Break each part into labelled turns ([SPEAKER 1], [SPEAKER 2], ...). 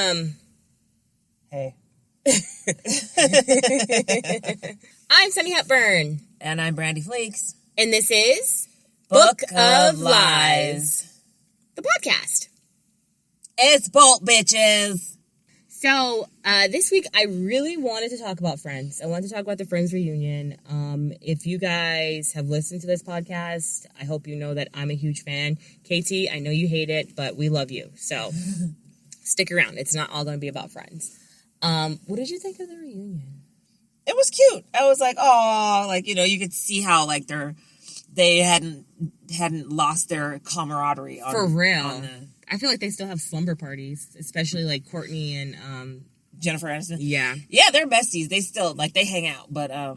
[SPEAKER 1] Hey.
[SPEAKER 2] I'm Sunni Hepburn.
[SPEAKER 1] And I'm Brandy Fleeks.
[SPEAKER 2] And this is
[SPEAKER 1] Book of Lies.
[SPEAKER 2] The podcast.
[SPEAKER 1] It's Bolt, bitches.
[SPEAKER 2] So, this week I really wanted to talk about Friends. I wanted to talk about the Friends reunion. If you guys have listened to this podcast, I hope you know that I'm a huge fan. KT, I know you hate it, but we love you. So, stick around. It's not all going to be about Friends. What did you think of the reunion?
[SPEAKER 1] It was cute. I was like, oh, like, you know, you could see how, like, they hadn't lost their camaraderie.
[SPEAKER 2] For real. I feel like they still have slumber parties, especially, like, Courtney and,
[SPEAKER 1] Jennifer Aniston.
[SPEAKER 2] Yeah.
[SPEAKER 1] Yeah, they're besties. They still, like, they hang out. But, I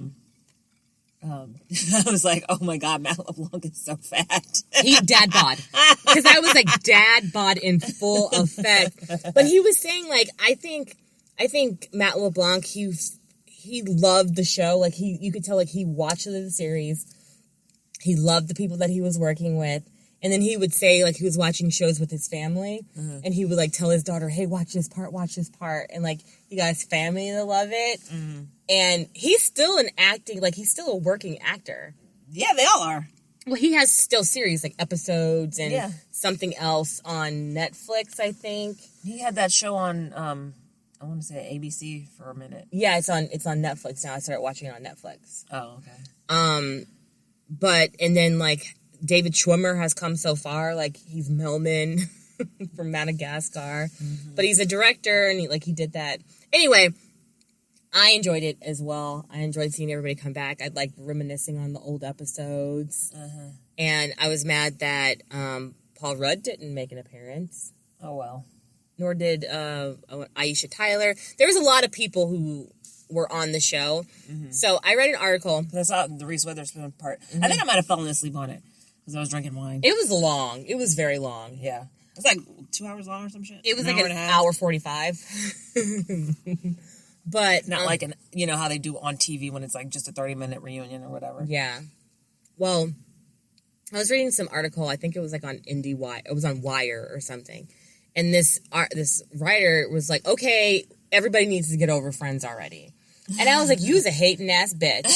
[SPEAKER 1] was like, oh, my God, Matt LeBlanc is so fat.
[SPEAKER 2] He dad bod. Because I was like, dad bod in full effect. But he was saying, like, I think Matt LeBlanc, he loved the show. Like, you could tell, like, he watched the series. He loved the people that he was working with. And then he would say, like, he was watching shows with his family. Mm-hmm. And he would, like, tell his daughter, hey, watch this part. And, like, he got his family to love it. Mm-hmm. And he's still he's still a working actor.
[SPEAKER 1] Yeah, they all are.
[SPEAKER 2] Well, he has still series, like, episodes and something else on Netflix, I think.
[SPEAKER 1] He had that show on, I want to say ABC for a minute.
[SPEAKER 2] Yeah, it's on Netflix now. I started watching it on Netflix.
[SPEAKER 1] Oh, okay.
[SPEAKER 2] And then, like, David Schwimmer has come so far. Like, he's Melman from Madagascar. Mm-hmm. But he's a director, and he did that. Anyway, I enjoyed it as well. I enjoyed seeing everybody come back. I liked reminiscing on the old episodes. Uh-huh. And I was mad that Paul Rudd didn't make an appearance.
[SPEAKER 1] Oh, well.
[SPEAKER 2] Nor did Aisha Tyler. There was a lot of people who were on the show. Mm-hmm. So I read an article.
[SPEAKER 1] I saw the Reese Witherspoon part. Mm-hmm. I think I might have fallen asleep on it because I was drinking wine.
[SPEAKER 2] It was long. It was very long.
[SPEAKER 1] Yeah. It was like 2 hours long or some shit.
[SPEAKER 2] It was like an hour 45. But
[SPEAKER 1] not like how they do on TV when it's like just a 30-minute reunion or whatever.
[SPEAKER 2] Yeah. Well, I was reading some article. I think it was like on IndieWire. It was on Wire or something. And this writer was like, okay, everybody needs to get over Friends already. And I was like, you's a hating ass bitch.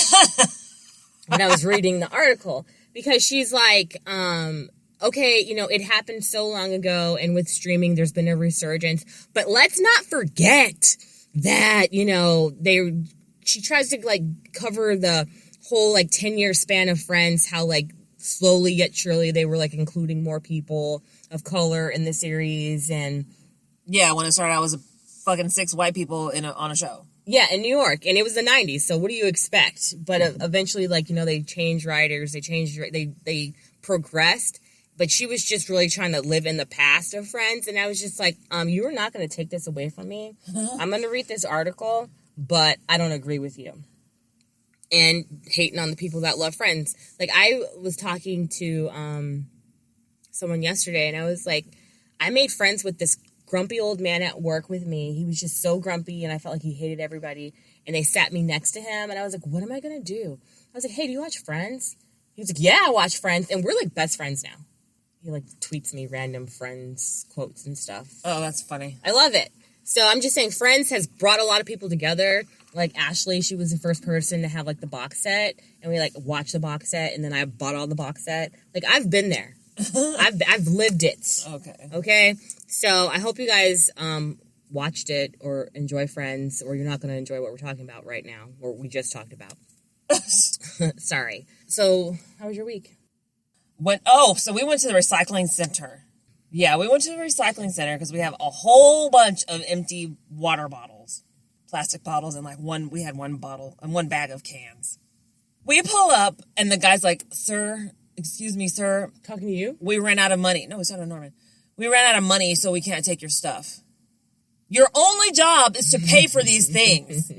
[SPEAKER 2] When I was reading the article. Because she's like, okay, it happened so long ago. And with streaming, there's been a resurgence. But let's not forget that, she tries to, like, cover the whole, like, 10-year span of Friends. How, like, slowly yet surely they were, like, including more people of color in the series. And
[SPEAKER 1] yeah, when it started, I was fucking 6 white people on a show.
[SPEAKER 2] Yeah, in New York, and it was the 90s, so what do you expect? But eventually, like, they changed writers, they progressed, but she was just really trying to live in the past of Friends, and I was just like, you are not going to take this away from me. I'm going to read this article, but I don't agree with you. And hating on the people that love Friends. Like, I was talking to someone yesterday, and I was like, I made friends with this grumpy old man at work with me. He was just so grumpy, and I felt like he hated everybody. And they sat me next to him, and I was like, what am I going to do? I was like, hey, do you watch Friends? He was like, yeah, I watch Friends. And we're, like, best friends now. He, like, tweets me random Friends quotes and stuff.
[SPEAKER 1] Oh, that's funny.
[SPEAKER 2] I love it. So I'm just saying Friends has brought a lot of people together. Like, Ashley, she was the first person to have, like, the box set. And we, like, watched the box set, and then I bought all the box set. Like, I've been there. I've lived it. Okay. So I hope you guys watched it or enjoy Friends, or you're not going to enjoy what we're talking about right now, or we just talked about. Sorry. So how was your week?
[SPEAKER 1] So we went to the recycling center. Yeah, we went to the recycling center because we have a whole bunch of empty water bottles, plastic bottles, and we had one bottle and one bag of cans. We pull up, and the guy's like, sir. Excuse me, sir.
[SPEAKER 2] Talking to you?
[SPEAKER 1] We ran out of money. No, it's not Norman. We ran out of money, so we can't take your stuff. Your only job is to pay for these things.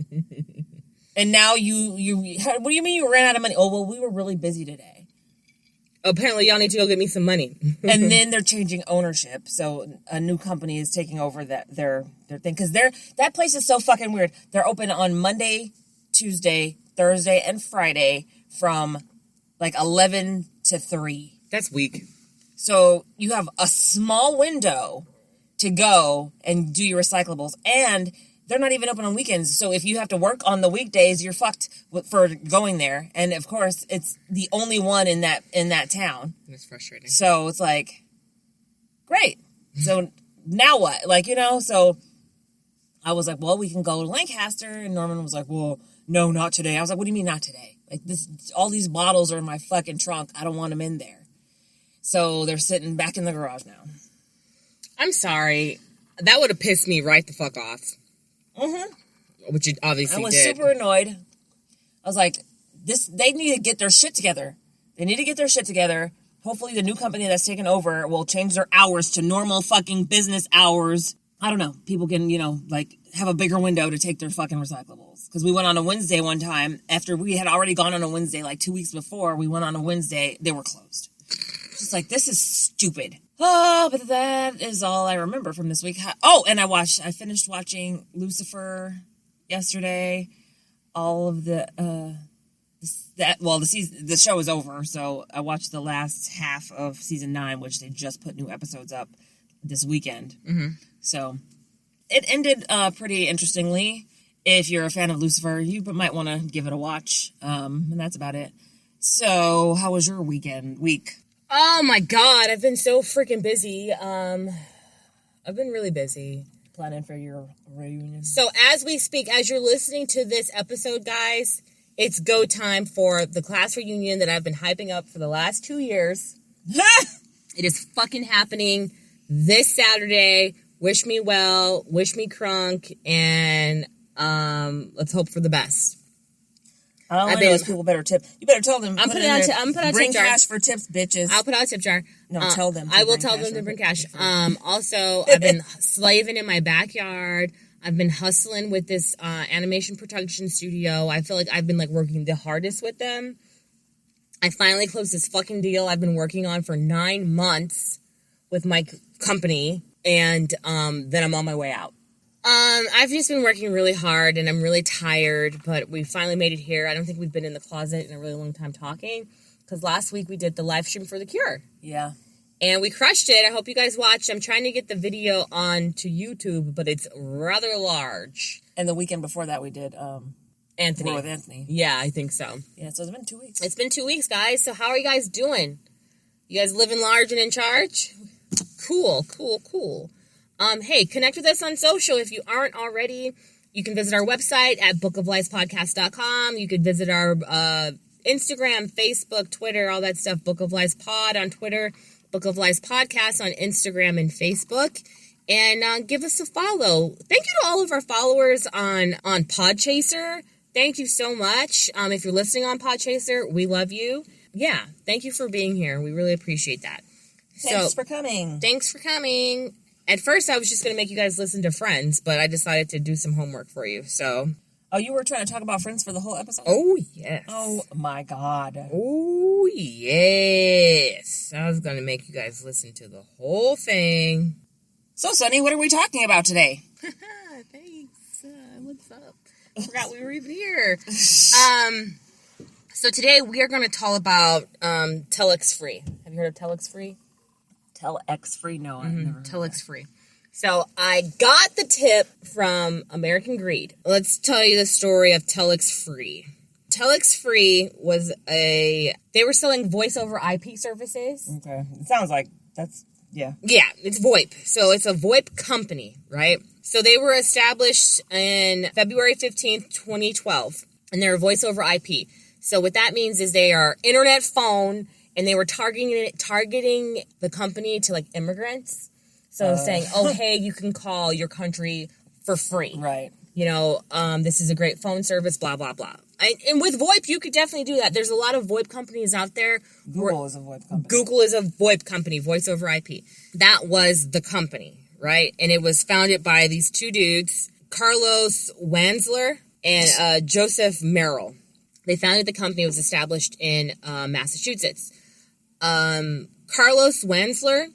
[SPEAKER 1] And now what do you mean you ran out of money? Oh, well, we were really busy today.
[SPEAKER 2] Apparently, y'all need to go get me some money.
[SPEAKER 1] And then they're changing ownership, so a new company is taking over their thing. Because that place is so fucking weird. They're open on Monday, Tuesday, Thursday, and Friday from, 11 to 3.
[SPEAKER 2] That's weak.
[SPEAKER 1] So you have a small window to go and do your recyclables. And they're not even open on weekends. So if you have to work on the weekdays, you're fucked for going there. And of course, it's the only one in that town.
[SPEAKER 2] It's frustrating.
[SPEAKER 1] So it's like, great. So now what? Like, so I was like, well, we can go to Lancaster. And Norman was like, well, no, not today. I was like, what do you mean not today? Like all these bottles are in my fucking trunk. I don't want them in there. So they're sitting back in the garage now.
[SPEAKER 2] I'm sorry. That would have pissed me right the fuck off. Mm-hmm. Which it obviously did.
[SPEAKER 1] I was super annoyed. I was like, they need to get their shit together. They need to get their shit together. Hopefully the new company that's taken over will change their hours to normal fucking business hours. I don't know. People can, have a bigger window to take their fucking recyclables. Because we went on a Wednesday one time. After we had already gone on a Wednesday, like 2 weeks before, we went on a Wednesday. They were closed. Just like, this is stupid. Oh, but that is all I remember from this week. Oh, and I finished watching Lucifer yesterday. All of the show is over, so I watched the last half of season 9, which they just put new episodes up this weekend. Mm-hmm. So it ended pretty interestingly. If you're a fan of Lucifer, you might want to give it a watch. And that's about it. So how was your week?
[SPEAKER 2] Oh my God, I've been so freaking busy. I've been really busy.
[SPEAKER 1] Planning for your reunion.
[SPEAKER 2] So as we speak, as you're listening to this episode, guys, it's go time for the class reunion that I've been hyping up for the last 2 years. It is fucking happening this Saturday. Wish me well, wish me crunk, and let's hope for the best.
[SPEAKER 1] All I know is people better tip. You better tell them.
[SPEAKER 2] I'm putting out
[SPEAKER 1] bring
[SPEAKER 2] tip jar.
[SPEAKER 1] cash for tips, bitches.
[SPEAKER 2] I'll put out a tip jar.
[SPEAKER 1] No, tell them.
[SPEAKER 2] I will tell them to bring cash. Also, I've been slaving in my backyard. I've been hustling with this animation production studio. I feel like I've been working the hardest with them. I finally closed this fucking deal I've been working on for 9 months with my company, and then I'm on my way out. I've just been working really hard, and I'm really tired, but we finally made it here. I don't think we've been in the closet in a really long time talking, because last week we did the live stream for The Cure.
[SPEAKER 1] Yeah.
[SPEAKER 2] And we crushed it. I hope you guys watched. I'm trying to get the video onto YouTube, but it's rather large.
[SPEAKER 1] And the weekend before that we did
[SPEAKER 2] Anthony.
[SPEAKER 1] War with Anthony.
[SPEAKER 2] Yeah, I think so.
[SPEAKER 1] Yeah, so it's been 2 weeks.
[SPEAKER 2] It's been 2 weeks, guys. So how are you guys doing? You guys living large and in charge? Cool. Hey, connect with us on social if you aren't already. You can visit our website at bookofliespodcast.com. You could visit our Instagram, Facebook, Twitter, all that stuff. Book of Lies Pod on Twitter, Book of Lies Podcast on Instagram and Facebook. And give us a follow. Thank you to all of our followers on Podchaser. Thank you so much. If you're listening on Podchaser, we love you. Yeah, thank you for being here. We really appreciate that.
[SPEAKER 1] Thanks for coming.
[SPEAKER 2] Thanks for coming. At first, I was just going to make you guys listen to Friends, but I decided to do some homework for you, so...
[SPEAKER 1] Oh, you were trying to talk about Friends for the whole episode?
[SPEAKER 2] Oh, yes.
[SPEAKER 1] Oh, my God.
[SPEAKER 2] Oh, yes. I was going to make you guys listen to the whole thing.
[SPEAKER 1] So, Sunny, what are we talking about today?
[SPEAKER 2] Thanks. What's up? I forgot we were even here. So today we are going to talk about TelexFree. Have you heard of TelexFree?
[SPEAKER 1] TelexFree? No, I've never heard
[SPEAKER 2] TelexFree. So I got the tip from American Greed. Let's tell you the story of TelexFree. TelexFree was they were selling voice over IP services.
[SPEAKER 1] Okay. It sounds like that's, yeah.
[SPEAKER 2] Yeah, it's VOIP. So it's a VOIP company, right? So they were established in February 15th, 2012. And they're voice over IP. So what that means is they are internet phone, and they were targeting the company to immigrants. So saying, oh, hey, you can call your country for free.
[SPEAKER 1] Right.
[SPEAKER 2] This is a great phone service, blah, blah, blah. And with VoIP, you could definitely do that. There's a lot of VoIP companies out there.
[SPEAKER 1] Google is a VoIP company.
[SPEAKER 2] Google is a VoIP company, voice over IP. That was the company, right? And it was founded by these two dudes, Carlos Wanzler and Joseph Merrill. They founded the company. It was established in Massachusetts. Carlos Wanzler,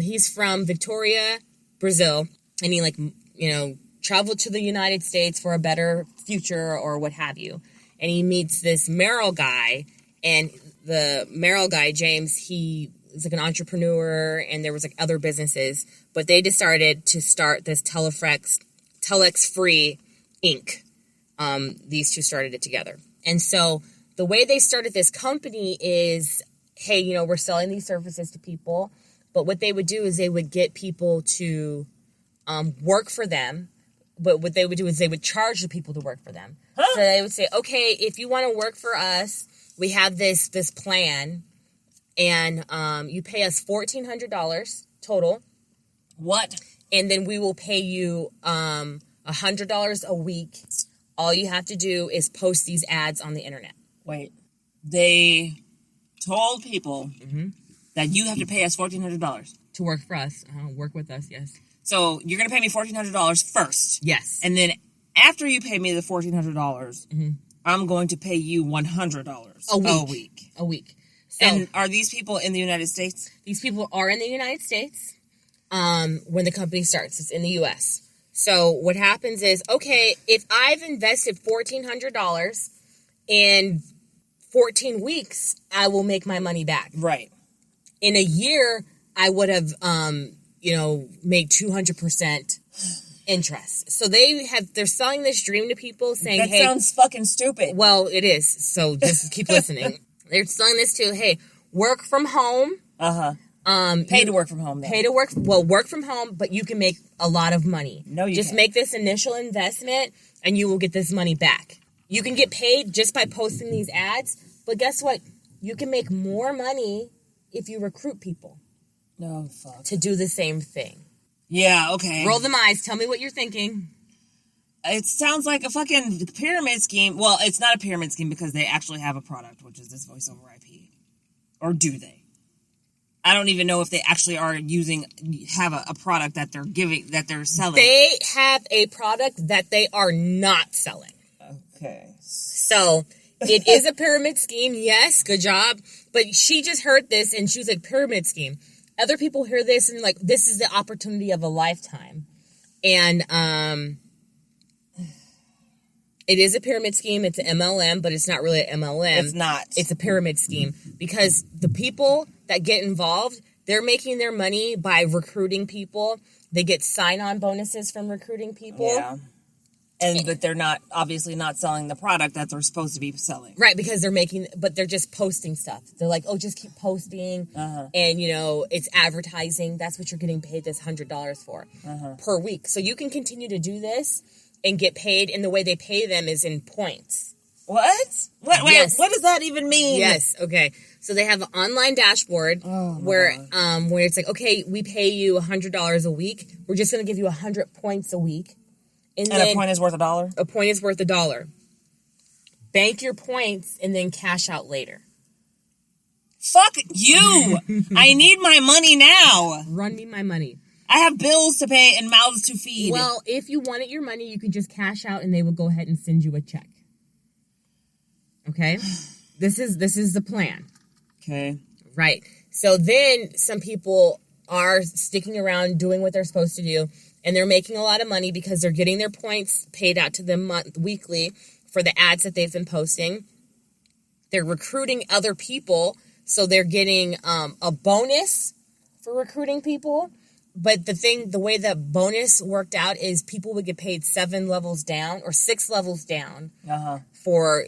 [SPEAKER 2] he's from Victoria, Brazil, and he traveled to the United States for a better future or what have you. And he meets this Merrill guy, and the Merrill guy, James, he was like an entrepreneur, and there was like other businesses, but they decided to start this TelexFree Inc. These two started it together. And so the way they started this company is, hey, you know, we're selling these services to people, but what they would do is they would get people to work for them. But what they would do is they would charge the people to work for them. Huh? So they would say, okay, if you want to work for us, we have this plan, and you pay us $1,400 total.
[SPEAKER 1] What?
[SPEAKER 2] And then we will pay you $100 a week. All you have to do is post these ads on the internet.
[SPEAKER 1] Wait. They told people that you have to pay us $1,400.
[SPEAKER 2] To work for us. Work with us, yes.
[SPEAKER 1] So you're going to pay me $1,400 first.
[SPEAKER 2] Yes.
[SPEAKER 1] And then after you pay me the $1,400, I'm going to pay you $100 a week.
[SPEAKER 2] A week. So,
[SPEAKER 1] and are these people in the United States?
[SPEAKER 2] These people are in the United States when the company starts. It's in the U.S. So what happens is, okay, if I've invested $1,400 in 14 weeks, I will make my money back.
[SPEAKER 1] Right.
[SPEAKER 2] In a year, I would have, made 200% interest. So they're selling this dream to people saying,
[SPEAKER 1] that sounds fucking stupid.
[SPEAKER 2] Well, it is. So just keep listening. They're selling this to, hey, work from home.
[SPEAKER 1] Pay to work from home.
[SPEAKER 2] Work from home, but you can make a lot of money.
[SPEAKER 1] No, you
[SPEAKER 2] just
[SPEAKER 1] can't.
[SPEAKER 2] make this initial investment and you will get this money back. You can get paid just by posting these ads, but guess what? You can make more money if you recruit people.
[SPEAKER 1] No, fuck.
[SPEAKER 2] To do the same thing.
[SPEAKER 1] Yeah, okay.
[SPEAKER 2] Roll them eyes. Tell me what you're thinking.
[SPEAKER 1] It sounds like a fucking pyramid scheme. Well, it's not a pyramid scheme because they actually have a product, which is this voice over IP. Or do they? I don't even know if they actually have a product that they're selling.
[SPEAKER 2] They have a product that they are not selling.
[SPEAKER 1] Okay.
[SPEAKER 2] So, it is a pyramid scheme. Yes, good job. But she just heard this and she was like, pyramid scheme. Other people hear this and like, this is the opportunity of a lifetime. And it is a pyramid scheme. It's an MLM, but it's not really an MLM.
[SPEAKER 1] It's not.
[SPEAKER 2] It's a pyramid scheme because the people that get involved, they're making their money by recruiting people. They get sign-on bonuses from recruiting people.
[SPEAKER 1] Yeah. But they're obviously not selling the product that they're supposed to be selling.
[SPEAKER 2] Right, because they're just posting stuff. They're like, oh, just keep posting. And, it's advertising. That's what you're getting paid this $100 for per week. So you can continue to do this and get paid. And the way they pay them is in points.
[SPEAKER 1] What?
[SPEAKER 2] Yes.
[SPEAKER 1] What does that even mean?
[SPEAKER 2] Yes. Okay. So they have an online dashboard where it's like, okay, we pay you $100 a week. We're just going to give you 100 points a week. And
[SPEAKER 1] a point is worth $1?
[SPEAKER 2] A point is worth $1. Bank your points and then cash out later.
[SPEAKER 1] Fuck you! I need my money now.
[SPEAKER 2] Run me my money.
[SPEAKER 1] I have bills to pay and mouths to feed.
[SPEAKER 2] Well, if you wanted your money, you can just cash out and they will go ahead and send you a check. Okay? This is the plan.
[SPEAKER 1] Okay.
[SPEAKER 2] Right. So then some people are sticking around doing what they're supposed to do. And they're making a lot of money because they're getting their points paid out to them weekly for the ads that they've been posting. They're recruiting other people, so they're getting a bonus for recruiting people. But the way that bonus worked out is people would get paid 7 levels down or 6 levels down for,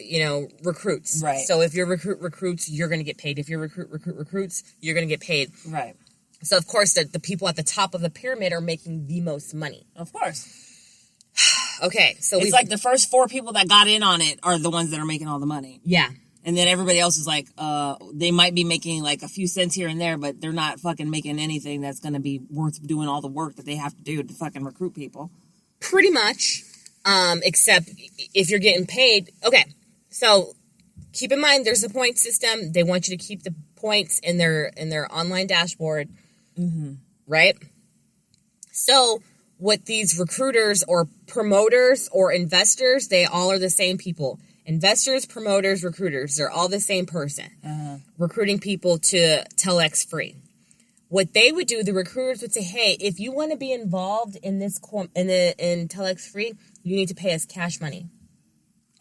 [SPEAKER 2] recruits.
[SPEAKER 1] Right.
[SPEAKER 2] So if your recruits, you're going to get paid. If your recruits, you're going to get paid.
[SPEAKER 1] Right.
[SPEAKER 2] So, of course, the people at the top of the pyramid are making the most money.
[SPEAKER 1] Of course.
[SPEAKER 2] Okay, so
[SPEAKER 1] it's like the first 4 people that got in on it are the ones that are making all the money.
[SPEAKER 2] Yeah.
[SPEAKER 1] And then everybody else is like, they might be making like a few cents here and there, but they're not fucking making anything that's going to be worth doing all the work that they have to do to fucking recruit people.
[SPEAKER 2] Pretty much. Except if you're getting paid. Okay, so keep in mind there's a point system. They want you to keep the points in their online dashboard. Right? So what these recruiters or promoters or investors, they all are the same people. Investors, promoters, recruiters, they're all the same person. Recruiting people to TelexFree. What they would do, the recruiters would say, hey, if you want to be involved in this in TelexFree, you need to pay us cash money.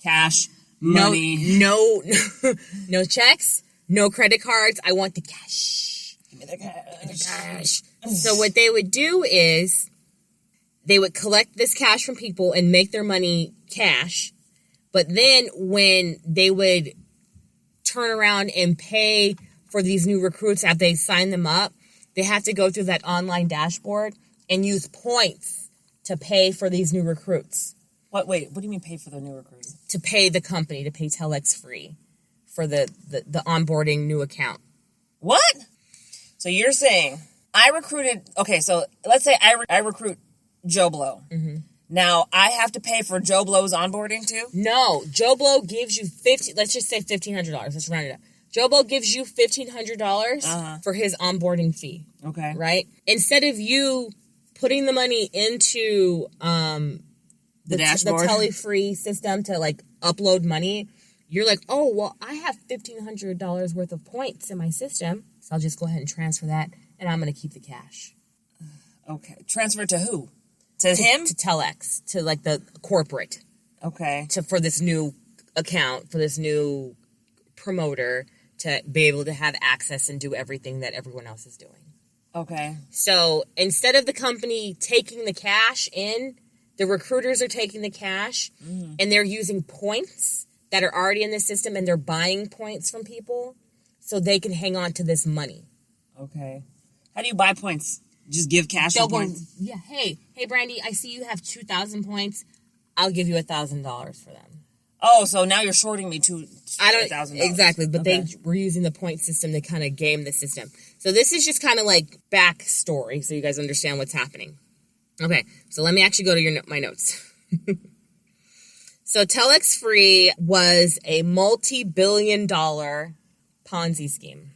[SPEAKER 1] Cash money.
[SPEAKER 2] No checks, no credit cards. I want the cash.
[SPEAKER 1] Give me the cash.
[SPEAKER 2] So what they would do is they would collect this cash from people and make their money cash. But then when they would turn around and pay for these new recruits after they sign them up, they have to go through that online dashboard and use points to pay for these new recruits.
[SPEAKER 1] Wait, what do you mean pay for the new recruits?
[SPEAKER 2] To pay the company, to pay TelexFree for the onboarding new account.
[SPEAKER 1] What? So you're saying I recruited, okay, so let's say I recruit Joe Blow. Mm-hmm. Now I have to pay for Joe Blow's onboarding too?
[SPEAKER 2] No, Joe Blow gives you let's just say $1,500. Let's round it up. Joe Blow gives you $1,500 for his onboarding fee.
[SPEAKER 1] Okay.
[SPEAKER 2] Right? Instead of you putting the money into
[SPEAKER 1] the dashboard,
[SPEAKER 2] the TelexFree system to like upload money, you're like, oh, well, I have $1,500 worth of points in my system, so I'll just go ahead and transfer that, and I'm going to keep the cash.
[SPEAKER 1] Okay. Transfer to who? To him?
[SPEAKER 2] To Telex, to like the corporate.
[SPEAKER 1] Okay.
[SPEAKER 2] For this new account, for this new promoter to be able to have access and do everything that everyone else is doing.
[SPEAKER 1] Okay.
[SPEAKER 2] So instead of the company taking the cash in, the recruiters are taking the cash and they're using points that are already in the system, and they're buying points from people so they can hang on to this money.
[SPEAKER 1] Okay. How do you buy points? Just give cash for points?
[SPEAKER 2] Yeah. Hey, Brandy, I see you have 2,000 points. I'll give you $1,000 for them.
[SPEAKER 1] Oh, so now you're shorting me $1,000.
[SPEAKER 2] Exactly, but they were using the point system to kind of game the system. So this is just kind of like backstory, so you guys understand what's happening. Okay, so let me actually go to my notes. So TelexFree was a multi-billion-dollar Ponzi scheme,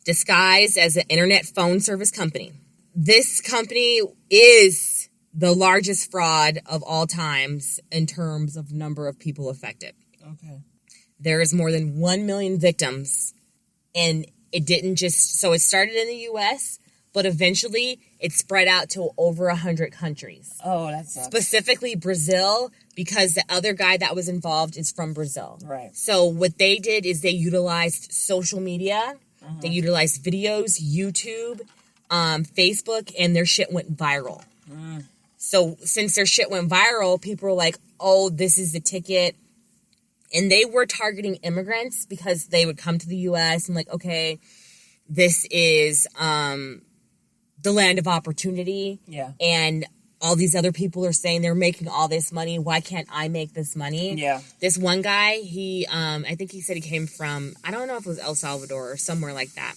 [SPEAKER 2] disguised as an internet phone service company. This company is the largest fraud of all times in terms of number of people affected.
[SPEAKER 1] Okay.
[SPEAKER 2] There is more than 1 million victims, and it didn't just, so it started in the U.S., but eventually it spread out to over 100 countries.
[SPEAKER 1] Oh, that sucks.
[SPEAKER 2] Specifically Brazil, because the other guy that was involved is from Brazil.
[SPEAKER 1] Right.
[SPEAKER 2] So what they did is they utilized social media, they utilized videos, YouTube, Facebook, and their shit went viral. So since their shit went viral, people were like, oh, this is the ticket. And they were targeting immigrants because they would come to the U.S. and like, okay, this is the land of opportunity. Yeah. And all these other people are saying they're making all this money. Why can't I make this money? Yeah. This one guy, he, I think he said he came from, I don't know if it was El Salvador or somewhere like that.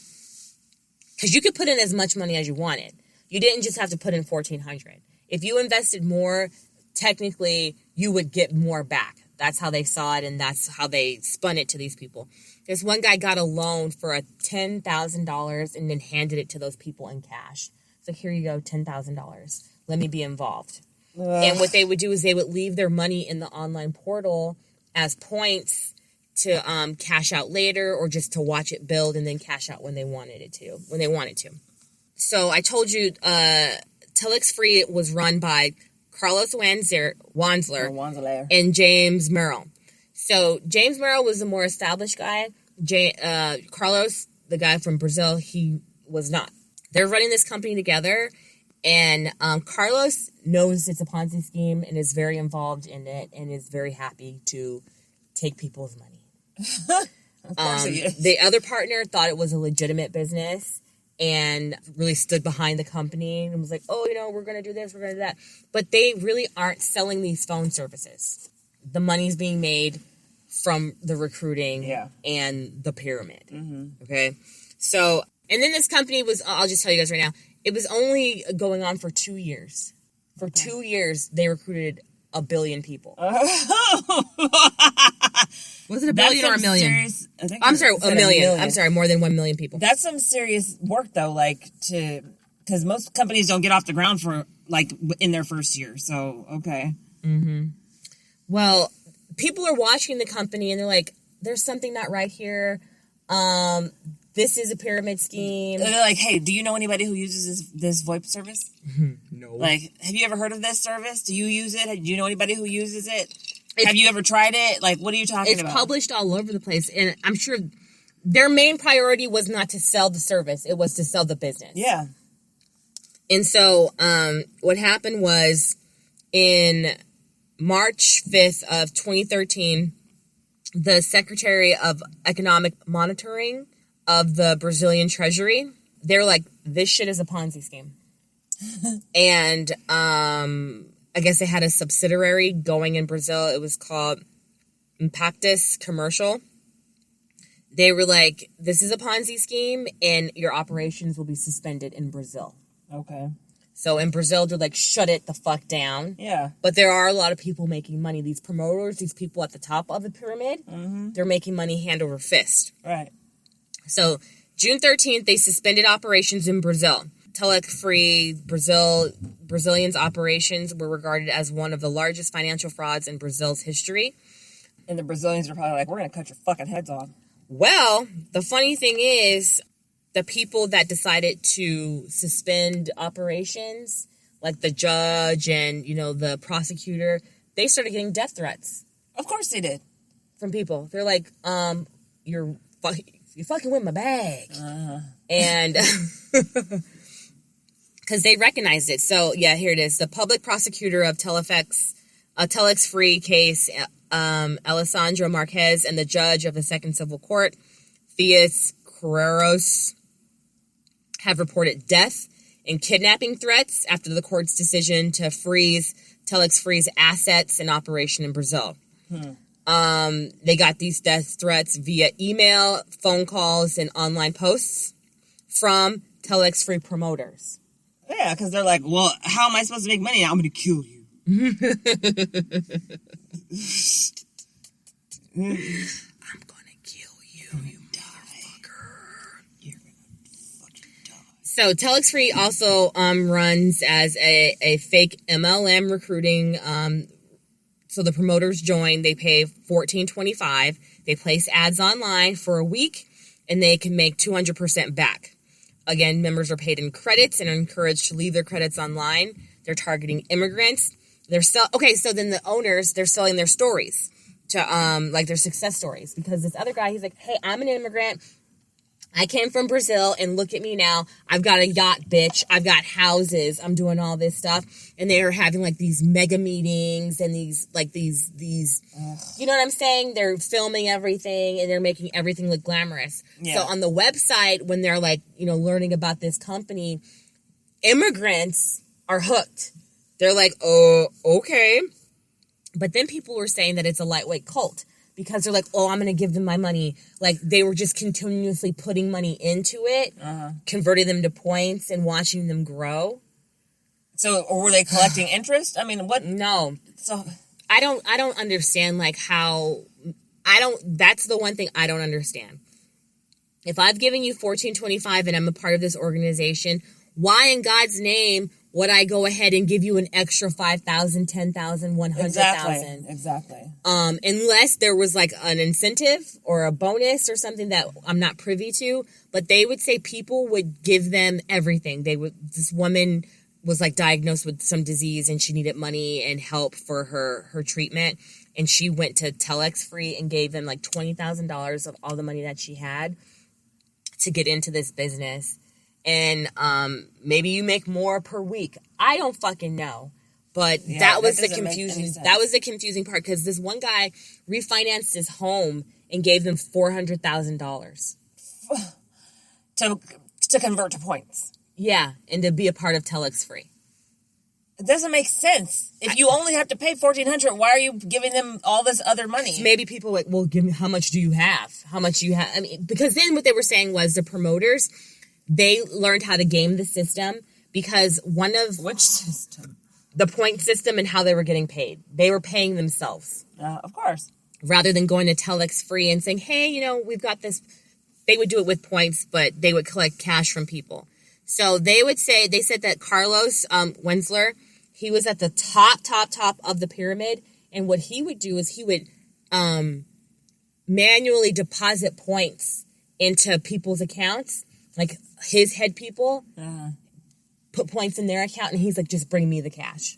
[SPEAKER 2] Because you could put in as much money as you wanted. You didn't just have to put in $1,400. If you invested more, technically, you would get more back. That's how they saw it, and that's how they spun it to these people. This one guy got a loan for $10,000 and then handed it to those people in cash. So here you go, $10,000. Let me be involved. And what they would do is they would leave their money in the online portal as points to cash out later, or just to watch it build and then cash out when they wanted to. So I told you TelexFree was run by Carlos Wansler and James Merrill. So James Merrill was the more established guy. Carlos, the guy from Brazil, he was not. They're running this company together, and Carlos knows it's a Ponzi scheme and is very involved in it and is very happy to take people's money.
[SPEAKER 1] Of course he is.
[SPEAKER 2] The other partner thought it was a legitimate business and really stood behind the company and was like, oh, we're going to do this, we're going to do that. But they really aren't selling these phone services. The money's being made from the recruiting and the pyramid. Okay? So, and then this company was, I'll just tell you guys right now, it was only going on for 2 years. For 2 years, they recruited 1 billion people. Was it a billion or a million? I'm sorry, a million. I'm sorry, more than 1 million people.
[SPEAKER 1] That's some serious work, though, because most companies don't get off the ground for, in their first year. So, okay.
[SPEAKER 2] Well, people are watching the company and they're like, there's something not right here. This is a pyramid scheme.
[SPEAKER 1] They're like, hey, do you know anybody who uses this VoIP service?
[SPEAKER 2] No.
[SPEAKER 1] Have you ever heard of this service? Do you use it? Do you know anybody who uses it? Have you ever tried it? What are you talking about?
[SPEAKER 2] It's published all over the place. And I'm sure their main priority was not to sell the service. It was to sell the business.
[SPEAKER 1] Yeah.
[SPEAKER 2] And so what happened was in March 5th of 2013, the Secretary of Economic Monitoring of the Brazilian Treasury, they're like, this shit is a Ponzi scheme. And I guess they had a subsidiary going in Brazil. It was called Impactus Commercial. They were like, this is a Ponzi scheme and your operations will be suspended in Brazil.
[SPEAKER 1] Okay.
[SPEAKER 2] So in Brazil, they're like, shut it the fuck down.
[SPEAKER 1] Yeah.
[SPEAKER 2] But there are a lot of people making money. These promoters, these people at the top of the pyramid, they're making money hand over fist.
[SPEAKER 1] Right.
[SPEAKER 2] So June 13th, they suspended operations in Brazil. TelexFree Brazilians' operations were regarded as one of the largest financial frauds in Brazil's history.
[SPEAKER 1] And the Brazilians are probably like, we're going to cut your fucking heads off.
[SPEAKER 2] Well, the funny thing is, the people that decided to suspend operations, like the judge and, the prosecutor, they started getting death threats.
[SPEAKER 1] Of course they did.
[SPEAKER 2] From people. They're like, you're fucking with my bag.
[SPEAKER 1] Uh-huh.
[SPEAKER 2] And because they recognized it. So, yeah, here it is. The public prosecutor of TelexFree case, Alessandro Marquez, and the judge of the Second Civil Court, Theus Carreiros, have reported death and kidnapping threats after the court's decision to freeze TelexFree's assets and operation in Brazil. They got these death threats via email, phone calls, and online posts from TelexFree promoters.
[SPEAKER 1] Yeah, because they're like, well, how am I supposed to make money? I'm going to kill you.
[SPEAKER 2] I'm gonna kill you, you motherfucker.
[SPEAKER 1] You're gonna fucking die.
[SPEAKER 2] So TelexFree also runs as a fake MLM recruiting. So the promoters join. They pay $14.25. They place ads online for a week, and they can make 200% back. Again, members are paid in credits and are encouraged to leave their credits online. They're targeting immigrants. So then the owners, they're selling their stories to, like their success stories. Because this other guy, he's like, hey, I'm an immigrant. I came from Brazil and look at me now. I've got a yacht, bitch. I've got houses. I'm doing all this stuff. And they're having like these mega meetings and these, you know what I'm saying? They're filming everything and they're making everything look glamorous.
[SPEAKER 1] Yeah.
[SPEAKER 2] So on the website, when they're like, learning about this company, immigrants are hooked. They're like, oh, okay. But then people were saying that it's a lightweight cult. Because they're like, oh, I'm going to give them my money. Like, they were just continuously putting money into it, converting them to points and watching them grow.
[SPEAKER 1] So, or were they collecting interest? I mean, what?
[SPEAKER 2] No.
[SPEAKER 1] So,
[SPEAKER 2] I don't understand, like, how... That's the one thing I don't understand. If I've given you $14.25 and I'm a part of this organization, why in God's name would I go ahead and give you an extra 5,000, 10,000, 100,000?
[SPEAKER 1] Exactly.
[SPEAKER 2] Unless there was like an incentive or a bonus or something that I'm not privy to, but they would say people would give them everything. This woman was like diagnosed with some disease and she needed money and help for her treatment. And she went to TelexFree and gave them like $20,000 of all the money that she had to get into this business. And maybe you make more per week. I don't fucking know. But that was the confusing. That was the confusing part because this one guy refinanced his home and gave them $400,000
[SPEAKER 1] to convert to points.
[SPEAKER 2] Yeah, and to be a part of TelexFree.
[SPEAKER 1] It doesn't make sense. If you only have to pay $1,400, why are you giving them all this other money?
[SPEAKER 2] Maybe people like, well, give me how much do you have? How much do you have? I mean, because then what they were saying was the promoters. They learned how to game the system because
[SPEAKER 1] Which system?
[SPEAKER 2] The point system and how they were getting paid. They were paying themselves.
[SPEAKER 1] Of course.
[SPEAKER 2] Rather than going to TelexFree and saying, hey, we've got this. They would do it with points, but they would collect cash from people. So they said that Carlos Wenzler, he was at the top of the pyramid. And what he would do is he would manually deposit points into people's accounts. Like his head people put points in their account, and he's like, just bring me the cash.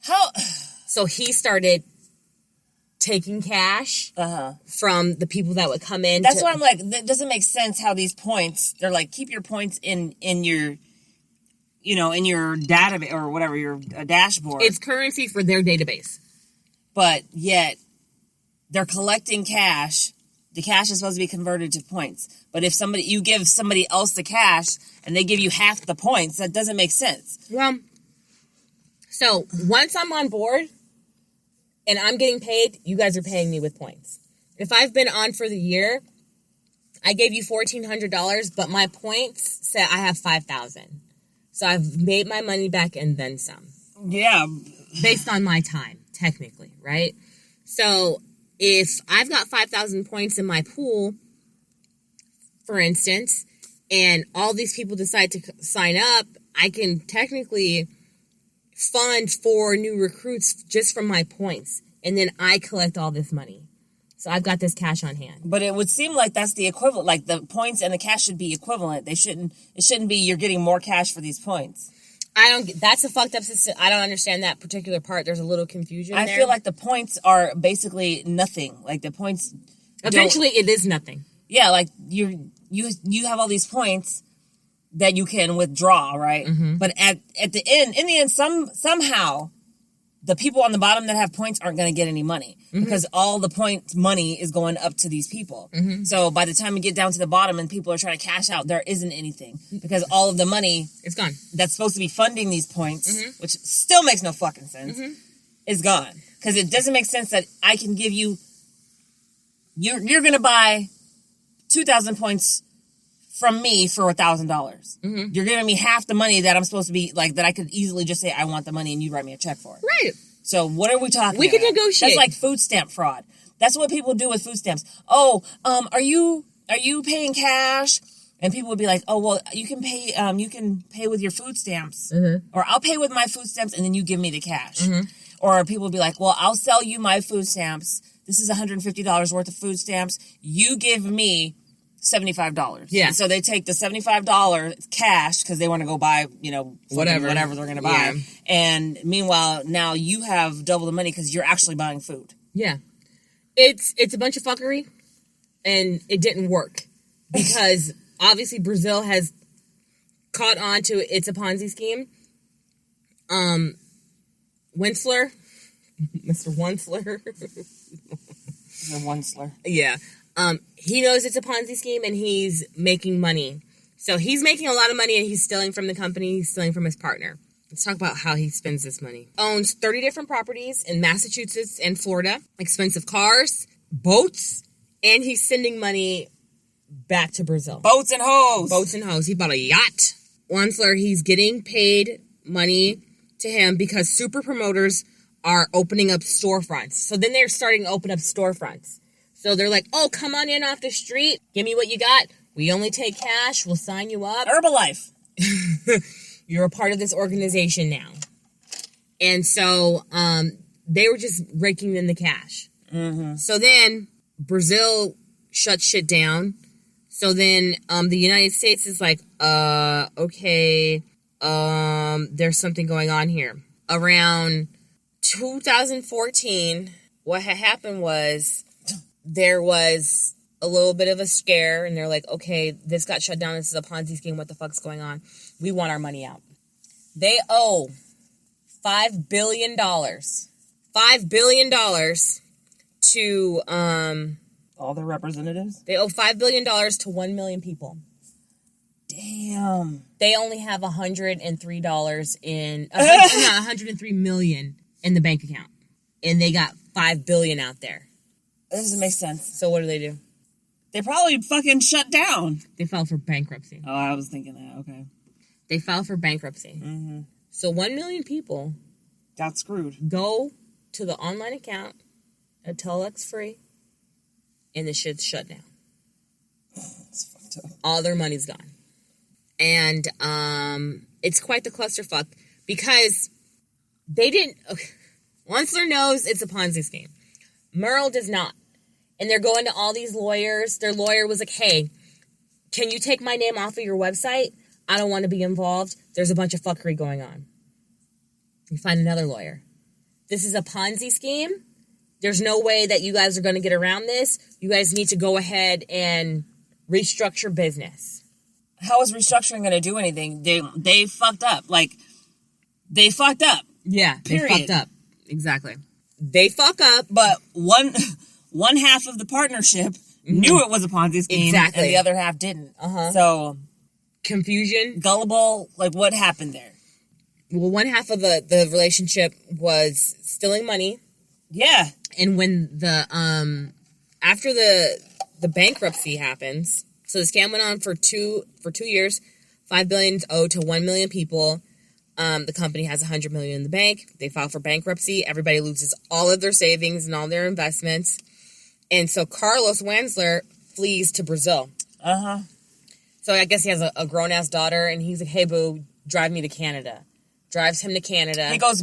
[SPEAKER 1] How?
[SPEAKER 2] So he started taking cash from the people that would come in.
[SPEAKER 1] That's why I'm like, that doesn't make sense how these points, they're like, keep your points in your, in your database or whatever, your dashboard.
[SPEAKER 2] It's currency for their database.
[SPEAKER 1] But yet, they're collecting cash. The cash is supposed to be converted to points. But if you give somebody else the cash and they give you half the points, that doesn't make sense.
[SPEAKER 2] Well, so once I'm on board and I'm getting paid, you guys are paying me with points. If I've been on for the year, I gave you $1,400, but my points say I have 5,000. So I've made my money back and then some.
[SPEAKER 1] Yeah.
[SPEAKER 2] Based on my time, technically, right? So if I've got 5,000 points in my pool, for instance, and all these people decide to sign up, I can technically fund 4 new recruits just from my points. And then I collect all this money. So I've got this cash on hand.
[SPEAKER 1] But it would seem like that's the equivalent. Like the points and the cash should be equivalent. It shouldn't be you're getting more cash for these points.
[SPEAKER 2] That's a fucked up system. I don't understand that particular part. There's a little confusion there.
[SPEAKER 1] I feel like the points are basically nothing. Like the points.
[SPEAKER 2] Eventually it is nothing.
[SPEAKER 1] Yeah, like you have all these points that you can withdraw, right? Mm-hmm. But in the end, somehow the people on the bottom that have points aren't going to get any money because all the point money is going up to these people. Mm-hmm. So by the time you get down to the bottom and people are trying to cash out, there isn't anything because all of the money
[SPEAKER 2] it's gone
[SPEAKER 1] that's supposed to be funding these points, which still makes no fucking sense, is gone. Because it doesn't make sense that I can give you, you're going to buy 2,000 points from me for $1,000. Mm-hmm. You're giving me half the money that I'm supposed to be, like, that I could easily just say, I want the money, and you write me a check for it.
[SPEAKER 2] Right.
[SPEAKER 1] So what are we talking about?
[SPEAKER 2] We can negotiate.
[SPEAKER 1] That's like food stamp fraud. That's what people do with food stamps. Oh, are you paying cash? And people would be like, oh, well, you can pay with your food stamps. Mm-hmm. Or I'll pay with my food stamps, and then you give me the cash. Mm-hmm. Or people would be like, well, I'll sell you my food stamps. This is $150 worth of food stamps. You give me $75.
[SPEAKER 2] Yeah.
[SPEAKER 1] And so they take the $75 cash because they want to go buy, whatever they're going to buy. Yeah. And meanwhile, now you have double the money because you're actually buying food.
[SPEAKER 2] Yeah. It's a bunch of fuckery, and it didn't work because obviously Brazil has caught on to it's a Ponzi scheme. Winsler, Mr. Winsler.
[SPEAKER 1] Mr. Winsler.
[SPEAKER 2] Yeah. He knows it's a Ponzi scheme and he's making money. So he's making a lot of money and he's stealing from the company. He's stealing from his partner. Let's talk about how he spends this money. Owns 30 different properties in Massachusetts and Florida. Expensive cars, boats, and he's sending money back to Brazil.
[SPEAKER 1] Boats and hoes.
[SPEAKER 2] Boats and hoes. He bought a yacht. Wansler, he's getting paid money to him because super promoters are opening up storefronts. So then they're starting to open up storefronts. So they're like, oh, come on in off the street. Give me what you got. We only take cash. We'll sign you up.
[SPEAKER 1] Herbalife.
[SPEAKER 2] You're a part of this organization now. And so they were just raking in the cash. Mm-hmm. So then Brazil shut shit down. So then the United States is like, okay, there's something going on here. Around 2014, what had happened was there was a little bit of a scare, and they're like, okay, this got shut down. This is a Ponzi scheme. What the fuck's going on? We want our money out. They owe $5 billion. $5 billion to...
[SPEAKER 1] all their representatives?
[SPEAKER 2] They owe $5 billion to 1 million people.
[SPEAKER 1] Damn.
[SPEAKER 2] They only have $103 in... $103 million in the bank account. And they got $5 billion out there.
[SPEAKER 1] That doesn't make sense.
[SPEAKER 2] So what do?
[SPEAKER 1] They probably fucking shut down.
[SPEAKER 2] They filed for bankruptcy.
[SPEAKER 1] Oh, I was thinking that. Okay.
[SPEAKER 2] They filed for bankruptcy. Mm-hmm. So 1 million people
[SPEAKER 1] got screwed.
[SPEAKER 2] Go to the online account at TelexFree, and the shit's shut down.
[SPEAKER 1] It's fucked up.
[SPEAKER 2] All their money's gone. And it's quite the clusterfuck because they didn't... Okay, Wansler knows it's a Ponzi scheme. Merle does not. And they're going to all these lawyers. Their lawyer was like, hey, can you take my name off of your website? I don't want to be involved. There's a bunch of fuckery going on. You find another lawyer. This is a Ponzi scheme. there's no way that you guys are going to get around this. You guys need to go ahead and restructure business.
[SPEAKER 1] How is restructuring going to do anything? They fucked up. Like, they fucked up.
[SPEAKER 2] Yeah,
[SPEAKER 1] period.
[SPEAKER 2] They fucked up. Exactly. They fuck up.
[SPEAKER 1] But one half of the partnership knew it was a Ponzi scheme, and the other half didn't. So
[SPEAKER 2] confusion,
[SPEAKER 1] gullible. Like, what happened there?
[SPEAKER 2] Well, one half of the relationship was stealing money.
[SPEAKER 1] Yeah,
[SPEAKER 2] and when the after the bankruptcy happens, so the scam went on for 2 years. $5 billion is owed to 1 million people. The company has $100 million in the bank. They file for bankruptcy. Everybody loses all of their savings and all their investments. And so Carlos Wansler flees to Brazil. So I guess he has a grown-ass daughter, and he's like, hey, boo, drive me to Canada. Drives him to Canada.
[SPEAKER 1] He goes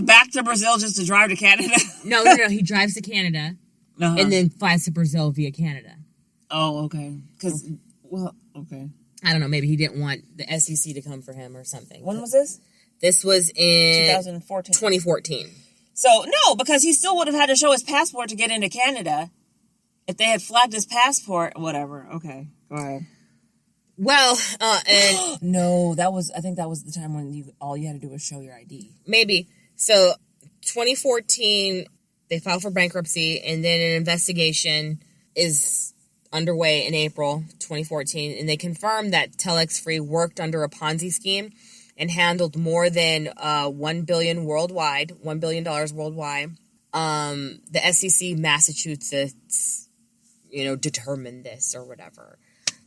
[SPEAKER 1] back to Brazil just to drive to Canada?
[SPEAKER 2] No. He drives to Canada and then flies to Brazil via Canada.
[SPEAKER 1] Oh, okay. Okay.
[SPEAKER 2] I don't know. Maybe he didn't want the SEC to come for him or something.
[SPEAKER 1] When was this?
[SPEAKER 2] This was in
[SPEAKER 1] 2014.
[SPEAKER 2] 2014.
[SPEAKER 1] So, no, because he still would have had to show his passport to get into Canada. If they had flagged his passport, whatever. Okay, go ahead.
[SPEAKER 2] Well, and...
[SPEAKER 1] No, I think that was the time when all you had to do was show your ID.
[SPEAKER 2] Maybe. So, 2014, they filed for bankruptcy, and then an investigation is underway in April 2014, and they confirmed that TelexFree worked under a Ponzi scheme and handled more than $1 billion worldwide. The SEC Massachusetts, determined this or whatever.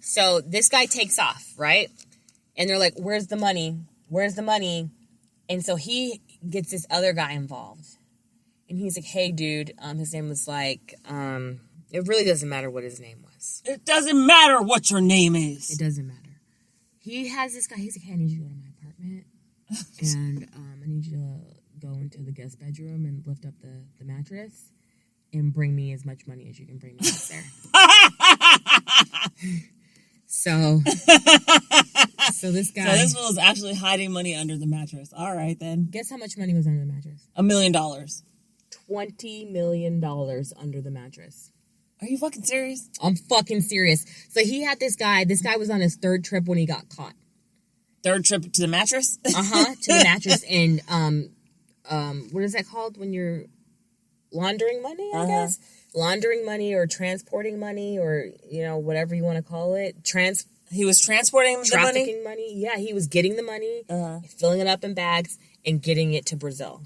[SPEAKER 2] So this guy takes off, right? And they're like, "Where's the money? Where's the money?" And so he gets this other guy involved, and he's like, "Hey, dude," his name was like, it really doesn't matter what his name was.
[SPEAKER 1] It doesn't matter what your name is.
[SPEAKER 2] It doesn't matter. He has this guy. He's like, "Hey, I need you to go to my apartment, and I need you to go into the guest bedroom and lift up the mattress and bring me as much money as you can bring me up there." So this guy.
[SPEAKER 1] So this fool is actually hiding money under the mattress. All right, then.
[SPEAKER 2] Guess how much money was under the mattress?
[SPEAKER 1] $1 million.
[SPEAKER 2] $20 million under the mattress.
[SPEAKER 1] Are you fucking serious?
[SPEAKER 2] I'm fucking serious. So he had this guy. This guy was on his third trip when he got caught.
[SPEAKER 1] Third trip to the mattress?
[SPEAKER 2] To the mattress. And what is that called when you're laundering money, I guess? Laundering money or transporting money or, whatever you want to call it.
[SPEAKER 1] He was transporting the money?
[SPEAKER 2] Trafficking money. Yeah, he was getting the money, filling it up in bags, and getting it to Brazil.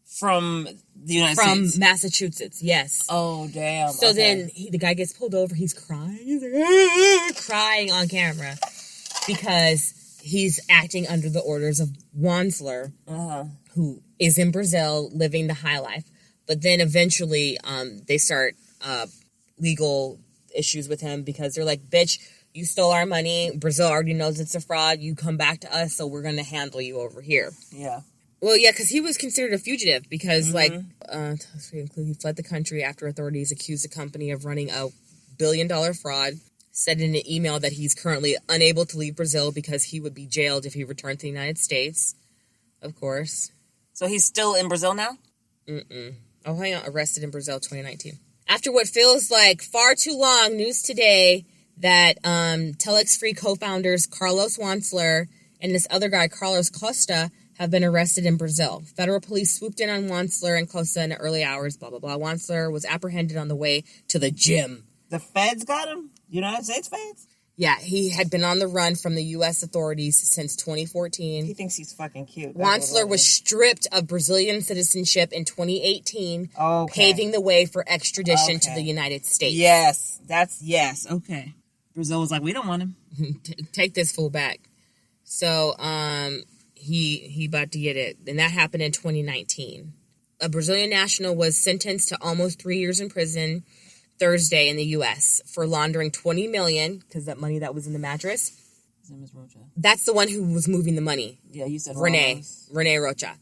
[SPEAKER 1] From the United States?
[SPEAKER 2] From Massachusetts, yes.
[SPEAKER 1] Oh, damn.
[SPEAKER 2] So then the guy gets pulled over. He's crying. He's like, crying on camera because he's acting under the orders of Wansler, who is in Brazil living the high life. But then eventually they start legal issues with him because they're like, "Bitch, you stole our money. Brazil already knows it's a fraud. You come back to us, so we're going to handle you over here."
[SPEAKER 1] Yeah.
[SPEAKER 2] Well, yeah, because he was considered a fugitive because, he fled the country after authorities accused the company of running a $1 billion fraud, said in an email that he's currently unable to leave Brazil because he would be jailed if he returned to the United States, of course.
[SPEAKER 1] So he's still in Brazil now?
[SPEAKER 2] Oh, hang on. Arrested in Brazil, 2019. After what feels like far too long, news today that TelexFree co-founders Carlos Wansler and this other guy, Carlos Costa, have been arrested in Brazil. Federal police swooped in on Wansler and Costa in the early hours, blah, blah, blah. Wansler was apprehended on the way to the gym.
[SPEAKER 1] The feds got him? United States feds?
[SPEAKER 2] Yeah, he had been on the run from the U.S. authorities since 2014.
[SPEAKER 1] He thinks he's fucking cute.
[SPEAKER 2] Wansler was stripped of Brazilian citizenship in 2018, paving the way for extradition to the United States.
[SPEAKER 1] Yes, yes. Okay. Brazil was like, "We don't want him.
[SPEAKER 2] Take this fool back." So, he about to get it. And that happened in 2019. A Brazilian national was sentenced to almost 3 years in prison Thursday in the U.S. for laundering $20 million, because that money that was in the mattress.
[SPEAKER 1] His name is Rocha.
[SPEAKER 2] That's the one who was moving the money.
[SPEAKER 1] Yeah, you said
[SPEAKER 2] Renee Rocha.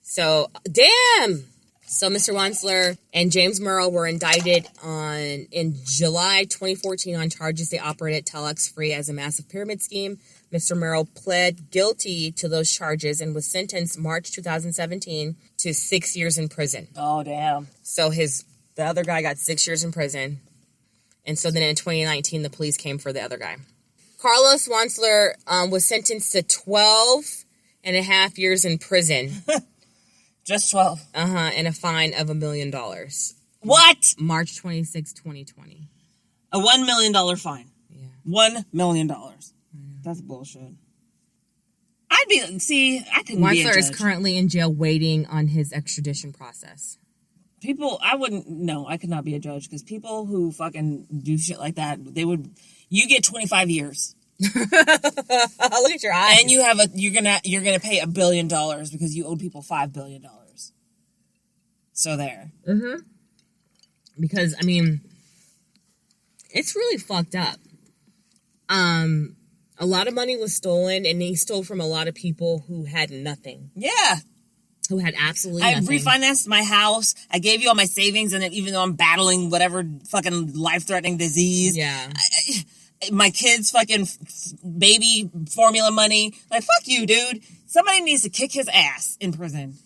[SPEAKER 2] So, damn! So Mr. Wansler and James Merle were indicted in July 2014 on charges they operated TelexFree as a massive pyramid scheme. Mr. Merle pled guilty to those charges and was sentenced March 2017 to 6 years in prison.
[SPEAKER 1] Oh, damn.
[SPEAKER 2] So the other guy got 6 years in prison. And so then in 2019, the police came for the other guy. Carlos Wansler was sentenced to 12 and a half years in prison.
[SPEAKER 1] Just 12.
[SPEAKER 2] And a fine of $1 million.
[SPEAKER 1] What?
[SPEAKER 2] March 26, 2020.
[SPEAKER 1] A $1 million fine.
[SPEAKER 2] Yeah.
[SPEAKER 1] $1 million. That's bullshit. I couldn't be a
[SPEAKER 2] Wansler
[SPEAKER 1] judge.
[SPEAKER 2] is currently in jail waiting on his extradition process.
[SPEAKER 1] I could not be a judge because people who fucking do shit like that, you get 25 years.
[SPEAKER 2] Look at your eyes.
[SPEAKER 1] And you're gonna pay $1 billion because you owed people $5 billion. So there.
[SPEAKER 2] Mm-hmm. Because, I mean, it's really fucked up. A lot of money was stolen, and he stole from a lot of people who had nothing.
[SPEAKER 1] Yeah.
[SPEAKER 2] Who had absolutely nothing.
[SPEAKER 1] I refinanced my house. I gave you all my savings, and then even though I'm battling whatever fucking life-threatening disease,
[SPEAKER 2] yeah,
[SPEAKER 1] my kids' fucking baby formula money. Like, fuck you, dude. Somebody needs to kick his ass in prison.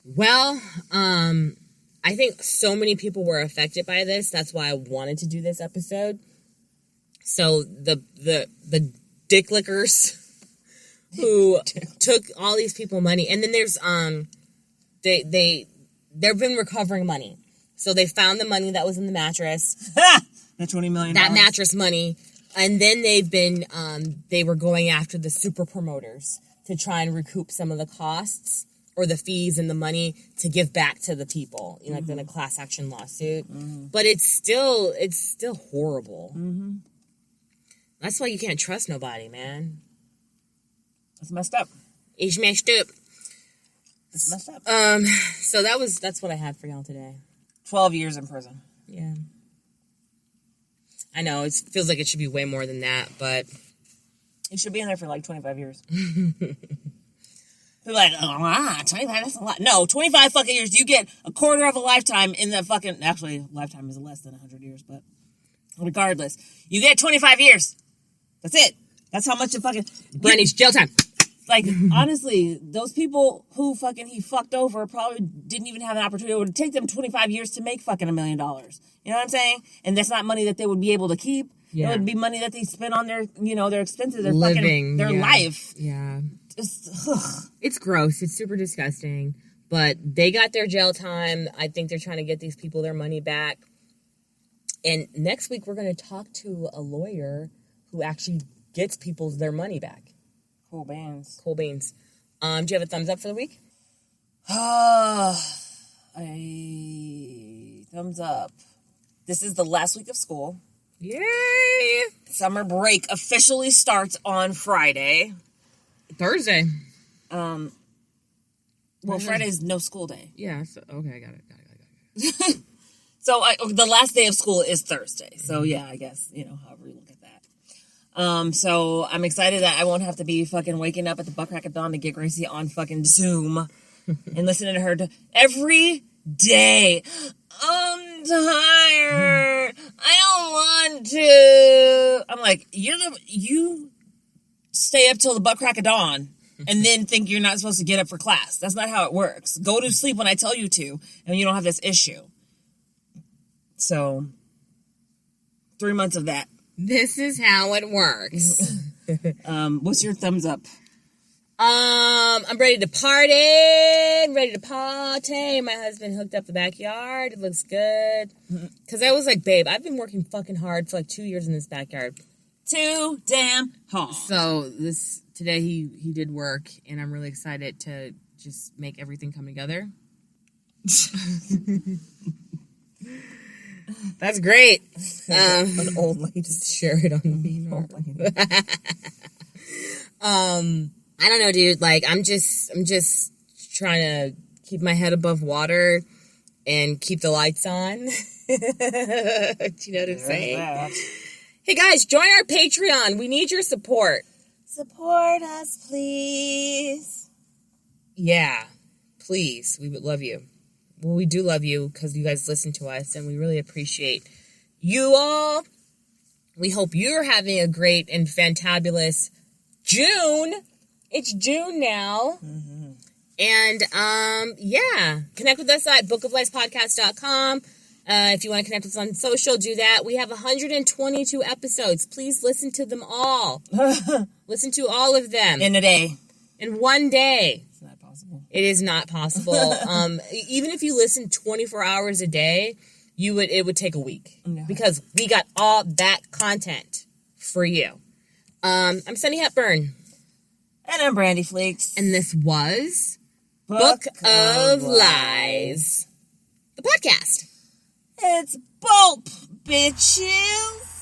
[SPEAKER 2] Well, I think so many people were affected by this. That's why I wanted to do this episode. So the dick lickers who took all these people money, and then there's they've been recovering money. So they found the money that was in the mattress.
[SPEAKER 1] The $20 million.
[SPEAKER 2] That mattress money. And then they were going after the super promoters to try and recoup some of the costs or the fees and the money to give back to the people, like in a class action lawsuit. Mm-hmm. But it's still horrible. Mm-hmm. That's why you can't trust nobody, man.
[SPEAKER 1] It's messed up.
[SPEAKER 2] It's messed up.
[SPEAKER 1] It's messed up.
[SPEAKER 2] So that's what I had for y'all today.
[SPEAKER 1] 12 years in prison.
[SPEAKER 2] Yeah. I know, it feels like it should be way more than that, but...
[SPEAKER 1] He should be in there for like 25 years. People are like, 25, that's a lot. No, 25 fucking years. You get a quarter of a lifetime in the fucking... Actually, a lifetime is less than 100 years, but regardless. You get 25 years. That's it. That's how much it fucking...
[SPEAKER 2] Brandy's jail time.
[SPEAKER 1] Like, honestly, those people who he fucked over probably didn't even have an opportunity. It would take them 25 years to make fucking $1 million. You know what I'm saying? And that's not money that they would be able to keep. Yeah. It would be money that they spent on their, their expenses, their
[SPEAKER 2] living,
[SPEAKER 1] their life.
[SPEAKER 2] Yeah. It's gross. It's super disgusting. But they got their jail time. I think they're trying to get these people their money back. And next week, we're going to talk to a lawyer who actually gets people their money back.
[SPEAKER 1] Cool beans.
[SPEAKER 2] Cool beans. Do you have a thumbs up for the week?
[SPEAKER 1] Thumbs up. This is the last week of school.
[SPEAKER 2] Yay!
[SPEAKER 1] Summer break officially starts on Friday.
[SPEAKER 2] Thursday.
[SPEAKER 1] Well, Friday's no school day.
[SPEAKER 2] Yeah. So, okay, I got it.
[SPEAKER 1] So the last day of school is Thursday. So yeah, I guess, however you look at that. So I'm excited that I won't have to be fucking waking up at the butt crack of dawn to get Gracie on fucking Zoom and listening to her every day. I'm tired. I don't want to. I'm like, you stay up till the butt crack of dawn and then think you're not supposed to get up for class. That's not how it works. Go to sleep when I tell you to, and you don't have this issue. So, 3 months of that.
[SPEAKER 2] This is how it works.
[SPEAKER 1] What's your thumbs up?
[SPEAKER 2] I'm ready to party. My husband hooked up the backyard. It looks good. Because I was like, babe, I've been working fucking hard for like 2 years in this backyard.
[SPEAKER 1] Too damn hard.
[SPEAKER 2] So today he did work, and I'm really excited to just make everything come together. That's great.
[SPEAKER 1] An old lady.
[SPEAKER 2] Just share it on me. I don't know, dude. Like, I'm just trying to keep my head above water and keep the lights on. Do you know what I'm saying?
[SPEAKER 1] That.
[SPEAKER 2] Hey guys, join our Patreon. We need your support.
[SPEAKER 1] Support us, please.
[SPEAKER 2] Yeah, please. We would love you. Well, we do love you because you guys listen to us, and we really appreciate you all. We hope you're having a great and fantabulous June. It's June now. Mm-hmm. And, yeah, connect with us at bookoflifepodcast.com. If you want to connect with us on social, do that. We have 122 episodes. Please listen to them all. Listen to all of them.
[SPEAKER 1] In a day.
[SPEAKER 2] In one day.
[SPEAKER 1] It's not possible.
[SPEAKER 2] It is not possible. Even if you listen 24 hours a day, it would take a week. No. Because we got all that content for you. I'm Sunni Hepburn.
[SPEAKER 1] And I'm Brandy Flakes.
[SPEAKER 2] And this was Book of Lies. The podcast.
[SPEAKER 1] It's BOIP, bitches.